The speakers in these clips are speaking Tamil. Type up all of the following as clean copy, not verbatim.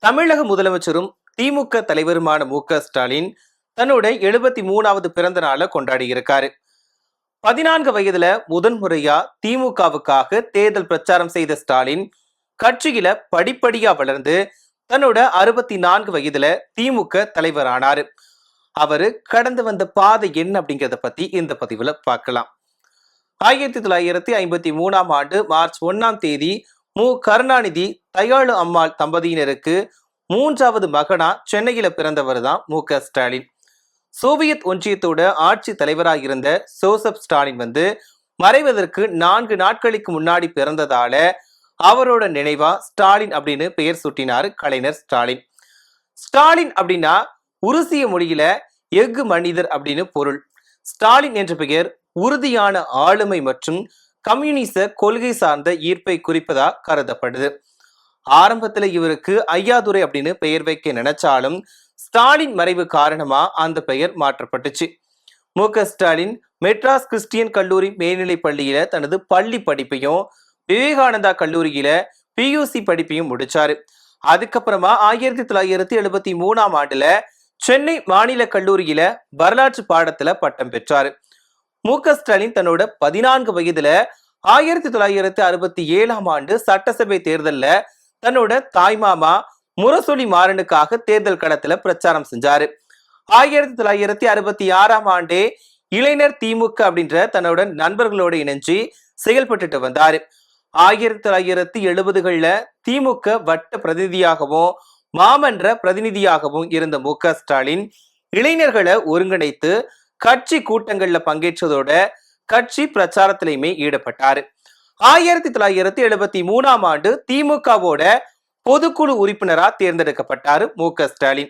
தமிழக முதலமைச்சரும் திமுக தலைவருமான மு.க.ஸ்டாலின் தன்னோட 73வது பிறந்த நாளை கொண்டாடி இருக்காரு. 14 வயதுல முதன்முறையா திமுகவுக்காக தேர்தல் பிரச்சாரம் செய்த ஸ்டாலின் கட்சியில படிப்படியா வளர்ந்து தன்னோட 64 வயதுல திமுக தலைவரானாரு. அவரு கடந்து வந்த பாதை என்ன அப்படிங்கிறத பத்தி இந்த பதிவுல பார்க்கலாம். 1953ஆம் ஆண்டு மார்ச் 1ஆம் தேதி மு. கருணாநிதி தயாளு அம்மாள் தம்பதியினருக்கு 3வது மகனா சென்னையில பிறந்தவர் தான் மு.க.ஸ்டாலின். சோவியத் ஒன்றியத்தோட ஆட்சி தலைவராக இருந்த ஜோசப் ஸ்டாலின் மறைவதற்கு 4 நாட்களுக்கு முன்னாடி பிறந்ததால அவரோட நினைவா ஸ்டாலின் அப்படின்னு பெயர் சூட்டினார் கலைஞர் ஸ்டாலின். ஸ்டாலின் அப்படின்னா உருசிய மொழியில எஃகு மனிதர் அப்படின்னு பொருள். ஸ்டாலின் என்ற பெயர் உறுதியான ஆளுமை மற்றும் கம்யூனிச கொள்கை சார்ந்த ஈர்ப்பை குறிப்பதா கருதப்படுது. ஆரம்பத்துல இவருக்கு ஐயாதுரை அப்படின்னு பெயர் வைக்க நினைச்சாலும் ஸ்டாலின் மறைவு காரணமா அந்த பெயர் மாற்றப்பட்டுச்சு. மு.க.ஸ்டாலின் மெட்ராஸ் கிறிஸ்டியன் கல்லூரி மேல்நிலை பள்ளியில தனது பள்ளி படிப்பையும் விவேகானந்தா கல்லூரியில பியூசி படிப்பையும் முடிச்சாரு. அதுக்கப்புறமா 1973ஆம் ஆண்டுல சென்னை மாநில கல்லூரியில வரலாற்று பாடத்துல பட்டம் பெற்றாரு. மு.க.ஸ்டாலின் தன்னோட 14 வயதுல 1967ஆம் ஆண்டு சட்டசபை தேர்தல்ல தன்னோட தாய்மாமா முரசொலி மாறனுக்காக தேர்தல் களத்துல பிரச்சாரம் செஞ்சாரு. 1966ஆம் ஆண்டே இளைஞர் திமுக அப்படின்ற தன்னோட நண்பர்களோட இணைஞ்சு செயல்பட்டு வந்தாரு. 1970கள்ல திமுக வட்ட பிரதிநிதியாகவும் மாமன்ற பிரதிநிதியாகவும் இருந்த மு.க.ஸ்டாலின் இளைஞர்களை ஒருங்கிணைத்து கட்சி கூட்டங்கள்ல பங்கேற்றதோட கட்சி பிரச்சாரத்திலையுமே ஈடுபட்டாரு. 1973ஆம் ஆண்டு திமுகவோட பொதுக்குழு உறுப்பினரா தேர்ந்தெடுக்கப்பட்டாரு மு.க.ஸ்டாலின்.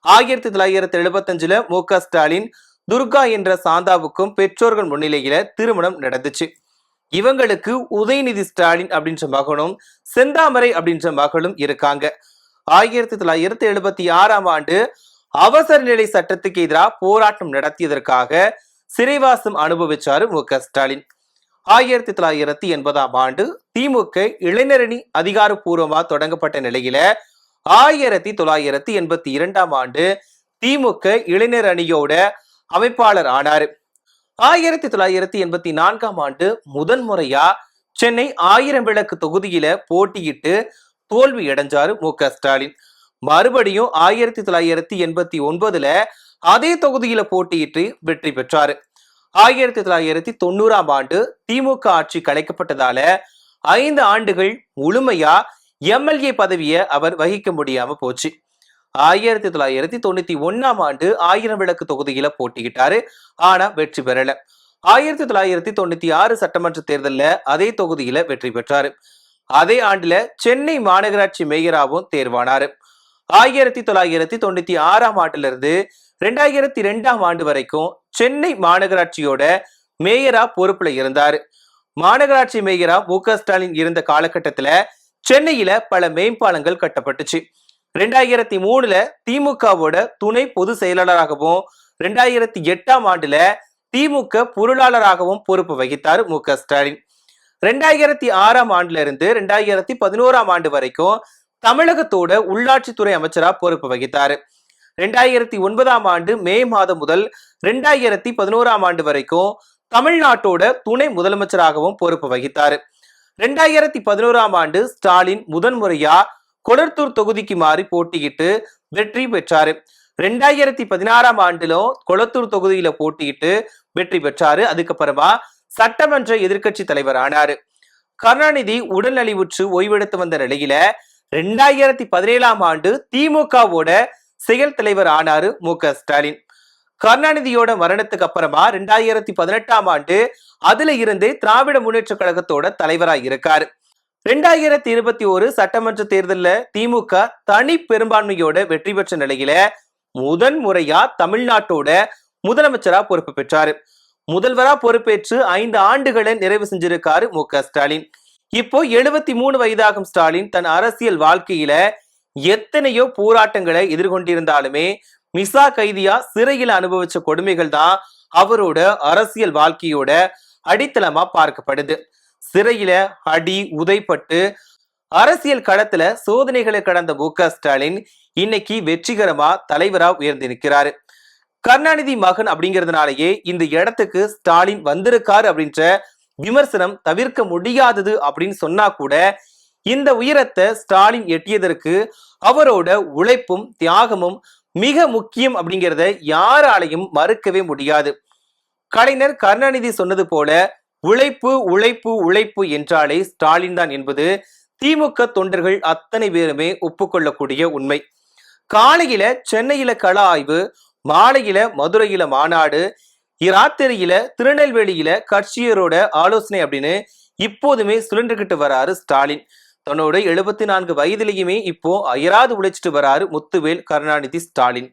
1975ல மு.க.ஸ்டாலின் துர்கா என்ற சாந்தாவுக்கும் பெற்றோர்கள் முன்னிலையில திருமணம் நடந்துச்சு. இவங்களுக்கு உதயநிதி ஸ்டாலின் அப்படின்ற மகனும் செந்தாமரை அப்படின்ற மகளும் இருக்காங்க. 1976ஆம் ஆண்டு அவசர நிலை சட்டத்துக்கு எதிராக போராட்டம் நடத்தியதற்காக சிறைவாசம் அனுபவிச்சாரு மு.க.ஸ்டாலின். 1980ஆம் ஆண்டு திமுக இளைஞரணி அதிகாரப்பூர்வமா தொடங்கப்பட்ட நிலையில 1982ஆம் ஆண்டு திமுக இளைஞர் அணியோட அமைப்பாளர் ஆனாரு. 1984ஆம் ஆண்டு முதன்முறையா சென்னை 1000 விளக்கு தொகுதியில போட்டியிட்டு தோல்வி அடைஞ்சாரு மு.க.ஸ்டாலின். மறுபடியும் 1989ல அதே தொகுதியில போட்டியிட்டு வெற்றி பெற்றாரு. 1990ஆம் ஆண்டு திமுக ஆட்சி கலைக்கப்பட்டதால 5 ஆண்டுகள் முழுமையா எம்எல்ஏ பதவியை அவர் வகிக்க முடியாம போச்சு. 1991ஆம் ஆண்டு 1000 விளக்கு தொகுதியில போட்டியிட்டாரு. ஆனா வெற்றி பெறல. 1996 சட்டமன்ற தேர்தலில் அதே தொகுதியில வெற்றி பெற்றாரு. அதே ஆண்டுல சென்னை மாநகராட்சி மேயராகவும் தேர்வானாரு. 1996ஆம் ஆண்டுல இருந்து 2002ஆம் ஆண்டு வரைக்கும் சென்னை மாநகராட்சியோட மேயரா பொறுப்புல இருந்தாரு. மாநகராட்சி மேயரா மு.க.ஸ்டாலின் இருந்த காலகட்டத்துல சென்னையில பல மேம்பாலங்கள் கட்டப்பட்டுச்சு. 2003ல திமுகவோட துணை பொதுச் செயலாளராகவும் 2008ஆம் ஆண்டுல திமுக பொருளாளராகவும் பொறுப்பு வகித்தார் மு.க.ஸ்டாலின். 2006ஆம் ஆண்டுல இருந்து 2011ஆம் ஆண்டு வரைக்கும் தமிழகத்தோட உள்ளாட்சித்துறை அமைச்சரா பொறுப்பு வகித்தாரு. 2009ஆம் ஆண்டு மே மாதம் முதல் 2011ஆம் ஆண்டு வரைக்கும் தமிழ்நாட்டோட துணை முதலமைச்சராகவும் பொறுப்பு வகித்தாரு. 2011ஆம் ஆண்டு ஸ்டாலின் முதன்முறையா கொளத்தூர் தொகுதிக்கு மாறி போட்டியிட்டு வெற்றி பெற்றாரு. 2016ஆம் ஆண்டிலும் கொளத்தூர் தொகுதியில போட்டியிட்டு வெற்றி பெற்றாரு. அதுக்கப்புறமா சட்டமன்ற எதிர்கட்சி தலைவர் ஆனாரு. கருணாநிதி உடல்நலிவுற்று ஓய்வெடுத்து வந்த நிலையில 2017ஆம் ஆண்டு திமுகவோட செயல் தலைவர் ஆனாரு மு.க.ஸ்டாலின். கருணாநிதியோட மரணத்துக்கு அப்புறமா 2018ஆம் ஆண்டு அதுல இருந்து திராவிட முன்னேற்ற கழகத்தோட தலைவராக இருக்காரு. 2021 சட்டமன்ற தேர்தல்ல திமுக தனி பெரும்பான்மையோட வெற்றி பெற்ற நிலையில முதன்முறையா தமிழ்நாட்டோட முதலமைச்சரா பொறுப்பு பெற்றாரு. முதல்வரா பொறுப்பேற்று 5 ஆண்டுகளை நிறைவு செஞ்சிருக்காரு மு.க.ஸ்டாலின். இப்போ 73 வயதாகும் ஸ்டாலின் தன் அரசியல் வாழ்க்கையில எத்தனையோ போராட்டங்களை எதிர்கொண்டிருந்தாலுமே மிசா கைதியா சிறையில் அனுபவிச்ச கொடுமைகள் தான் அவரோட அரசியல் வாழ்க்கையோட அடித்தளமா பார்க்கப்படுது. சிறையில அடி உதைப்பட்டு அரசியல் களத்துல சோதனைகளை கடந்த மு.க.ஸ்டாலின் இன்னைக்கு வெற்றிகரமா தலைவரா உயர்ந்து நிற்கிறாரு. கருணாநிதி மகன் அப்படிங்கிறதுனாலயே இந்த இடத்துக்கு ஸ்டாலின் வந்திருக்காரு அப்படின்ற விமர்சனம் தவிர்க்க முடியாதது அப்படின்னு சொன்னா கூட இந்த உயரத்தை ஸ்டாலின் எட்டியதற்கு அவரோட உழைப்பும் தியாகமும் மிக முக்கியம் அப்படிங்கிறத யாராலையும் மறுக்கவே முடியாது. கலைஞர் கருணாநிதி சொன்னது போல உழைப்பு உழைப்பு உழைப்பு என்றாலே ஸ்டாலின் தான் என்பது திமுக தொண்டர்கள் அத்தனை பேருமே ஒப்புக்கொள்ளக்கூடிய உண்மை. காலையில சென்னையில கள ஆய்வு, மாலையில மதுரையில மாநாடு, இராத்திரியில திருநெல்வேலியில கட்சியரோட ஆலோசனை அப்படின்னு இப்போதுமே சுழன்றுகிட்டு வராரு ஸ்டாலின். தன்னோட 74 வயதிலேயுமே இப்போ அயராது உழைச்சிட்டு வராரு முத்துவேல் கருணாநிதி ஸ்டாலின்.